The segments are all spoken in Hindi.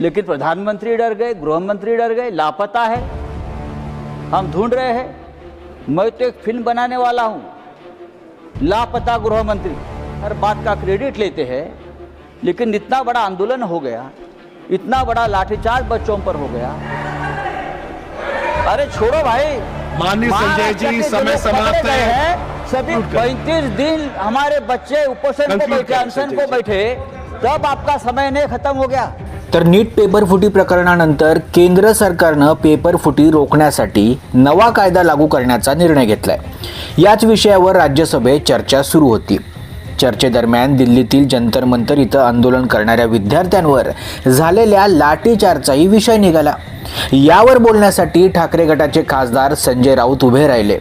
लेकिन प्रधानमंत्री डर गए, गृह मंत्री डर गए, लापता है, हम ढूंढ रहे हैं। मैं तो एक फिल्म बनाने वाला हूं, लापता गृह मंत्री। हर बात का क्रेडिट लेते हैं, लेकिन इतना बड़ा आंदोलन हो गया, इतना बड़ा लाठीचार्ज बच्चों पर हो गया। अरे छोड़ो भाई। माननीय संजय जी, समय समाप्त है। सभी 35 दिन हमारे बच्चे उपोषण को बैठे, अनशन को बैठे, तब आपका समय नहीं खत्म हो गया। तर नीट पेपर फुटी प्रकरणानंतर केंद्र सरकारनं पेपर फुटी रोखण्यासाठी नवा कायदा लागू करण्याचा निर्णय घेतलाय। याच विषयावर राज्यसभेत चर्चा सुरू होती। चर्चेदरम्यान दिल्लीतील जंतर मंतर इथं आंदोलन करणाऱ्या विद्यार्थ्यांवर झालेल्या लाठीचार्जचाही विषय निघाला। यावर बोलण्यासाठी ठाकरे गटाचे खासदार संजय राऊत उभे राहिले।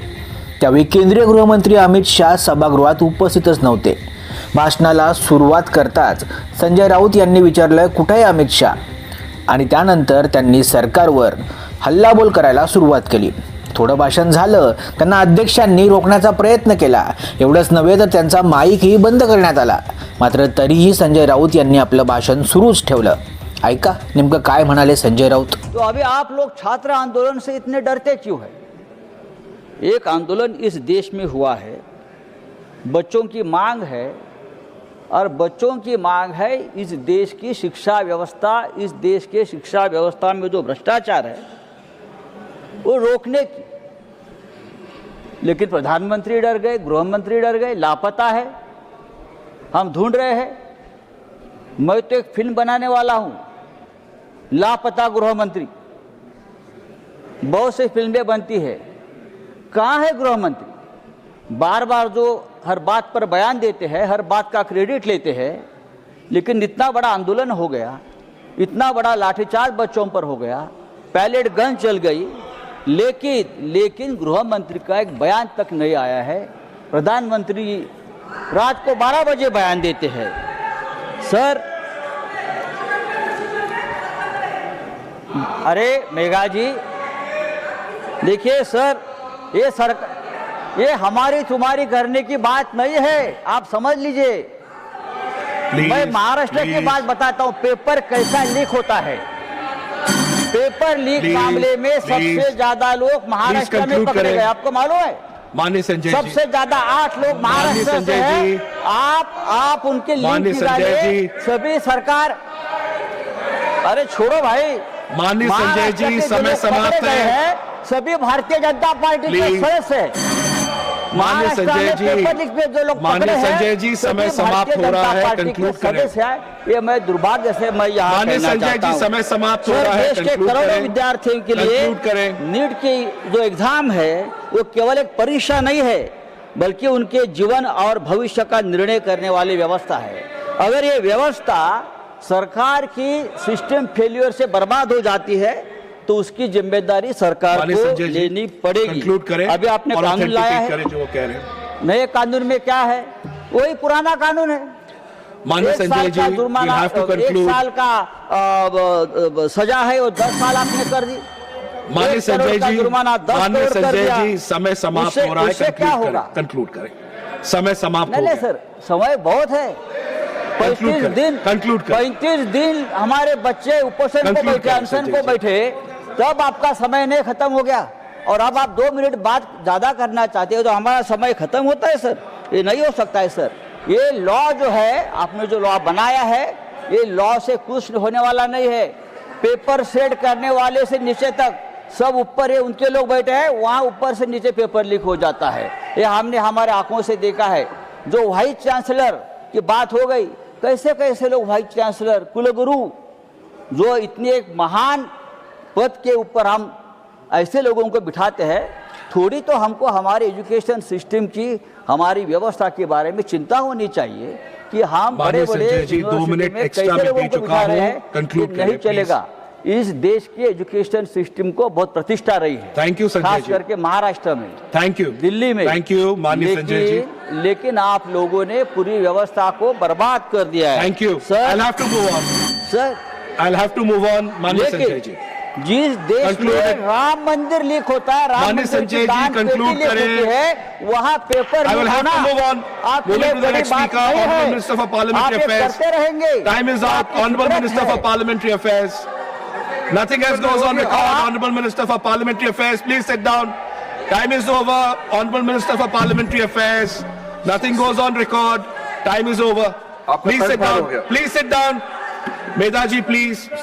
त्यावेळी केंद्रीय गृहमंत्री अमित शाह सभागृहात उपस्थितच नव्हते। भाषणाला सुरुवात करताच संजय राऊत यांनी विचारलं, कुठे आहे अमित शाह? आणि त्यानंतर त्यांनी सरकारवर हल्लाबोल करायला सुरुवात केली। थोडं भाषण झालं, त्यांना अध्यक्षांनी रोखण्याचा प्रयत्न केला। एवढंच नव्हे तर त्यांचा माईकही बंद करण्यात आला। मात्र तरीही संजय राऊत यांनी आपलं भाषण सुरूच ठेवलं। ऐका नेमकं काय म्हणाले संजय राऊत। तो अभी आप लोग छात्र आंदोलन से इतने डरते क्यों है? एक आंदोलन इस देश में हुआ है, बच्चों की मांग है, और बच्चों की मांग है इस देश की शिक्षा व्यवस्था, इस देश के शिक्षा व्यवस्था में जो भ्रष्टाचार है वो रोकने की। लेकिन प्रधानमंत्री डर गए, गृह मंत्री डर गए, लापता है, हम ढूंढ रहे हैं। मैं तो एक फिल्म बनाने वाला हूं, लापता गृह मंत्री। बहुत सी फिल्में बनती है, कहाँ है गृह मंत्री? बार बार जो हर बात पर बयान देते हैं, हर बात का क्रेडिट लेते हैं, लेकिन इतना बड़ा आंदोलन हो गया, इतना बड़ा लाठीचार्ज बच्चों पर हो गया, पैलेट गन चल गई, लेकिन गृह मंत्री का एक बयान तक नहीं आया है। प्रधानमंत्री रात को 12 बजे बयान देते हैं। सर, अरे मेघा जी, देखिए सर, ये सरकार, ये हमारी तुम्हारी करने की बात नहीं है, आप समझ लीजिए। मैं महाराष्ट्र की बात बताता हूं, पेपर कैसा लीक होता है। पेपर लीक मामले में सबसे ज्यादा लोग महाराष्ट्र में पकड़े गए, आपको मालूम है? माननीय संजय जी, सबसे ज्यादा 8 लोग महाराष्ट्र से हैं। आप उनके लिंक निकालिए। सभी सरकार, अरे छोड़ो भाई। माननीय संजय जी, समय समाप्त है। सभी भारतीय जनता पार्टी के सदस्य हैं। माननीय संजय जी, समय समाप्त हो रहा है, कंक्लूड करें। ये मैं दुर्भाग्य से मैं यहाँ माननीय संजय जी, समय समाप्त हो रहा है, देश के करोड़ों विद्यार्थियों के लिए नीट की जो एग्जाम है वो केवल एक परीक्षा नहीं है, बल्कि उनके जीवन और भविष्य का निर्णय करने वाली व्यवस्था है। अगर ये व्यवस्था सरकार की सिस्टम फेल्यूर से बर्बाद हो जाती है तो उसकी जिम्मेदारी सरकार को लेनी पड़ेगी। अभी आपने कानून लाया है, जो कह रहे हैं। नए कानून में क्या है? वही पुराना कानून है। माननीय संजय जी, जुर्माना, 1 साल का सजा है, वो 10 साल आपने कर दी। माननीय संजय जी, समय समाप्त हो रहा है, क्या होगा? कंक्लूड करें। समय समाप्त हो गया। नहीं सर, समय बहुत है। 35 दिन हमारे बच्चे उपोषण को बैठे, अनशन को बैठे, तब आपका समय नहीं खत्म हो गया। और अब आप 2 मिनट बात ज्यादा करना चाहते हो तो हमारा समय खत्म होता है सर? ये नहीं हो सकता है सर। ये लॉ जो है, आपने जो लॉ बनाया है, ये लॉ से कुछ होने वाला नहीं है। पेपर सेट करने वाले से नीचे तक सब ऊपर है, उनके लोग बैठे हैं, वहां ऊपर से नीचे पेपर लीक हो जाता है। ये हमने हमारे आंखों से देखा है। जो वाइस चांसलर की बात हो गई, कैसे कैसे लोग वाइस चांसलर, कुलगुरु, जो इतने एक महान पद के ऊपर हम ऐसे लोगों को बिठाते हैं। थोड़ी तो हमको हमारे एजुकेशन सिस्टम की, हमारी व्यवस्था के बारे में चिंता होनी चाहिए कि हम बड़े बड़े यूनिवर्सिटी में कैसे लोगों को बिठा रहे हैं। नहीं चलेगा। इस देश के एजुकेशन सिस्टम को बहुत प्रतिष्ठा रही है। Thank you Sanjay ji. खास करके महाराष्ट्र में, थैंक यू, दिल्ली में। थैंक यू माननीय संजय जी। लेकिन आप लोगों ने पूरी व्यवस्था को बर्बाद कर दिया है। Thank you sir. I'll have to move on. Sir, I'll have to move on, माननीय संजय जी। जिस देश Concluded. में राम मंदिर लीक होता है, राम माननीय मंदिर संजय की जी, दान पेटी conclude लीक करें। होती है, वहाँ paper I will leak have to होना move on. आपके Moving लिए to the बड़ी next बात speaker, नहीं Honorable है। Minister for आप Parliamentary ये Affairs. करते रहेंगे। Time is up. आपकी Honorable फितरत Minister है। for Parliamentary Affairs. Nothing else goes on record. आप- Honorable Minister for Parliamentary Affairs, please sit down. Time is over. Honorable Minister for Parliamentary Affairs. Nothing goes on record. Time is over. आपका Please time sit पार हो down. गया। Please sit down. Medaji, please.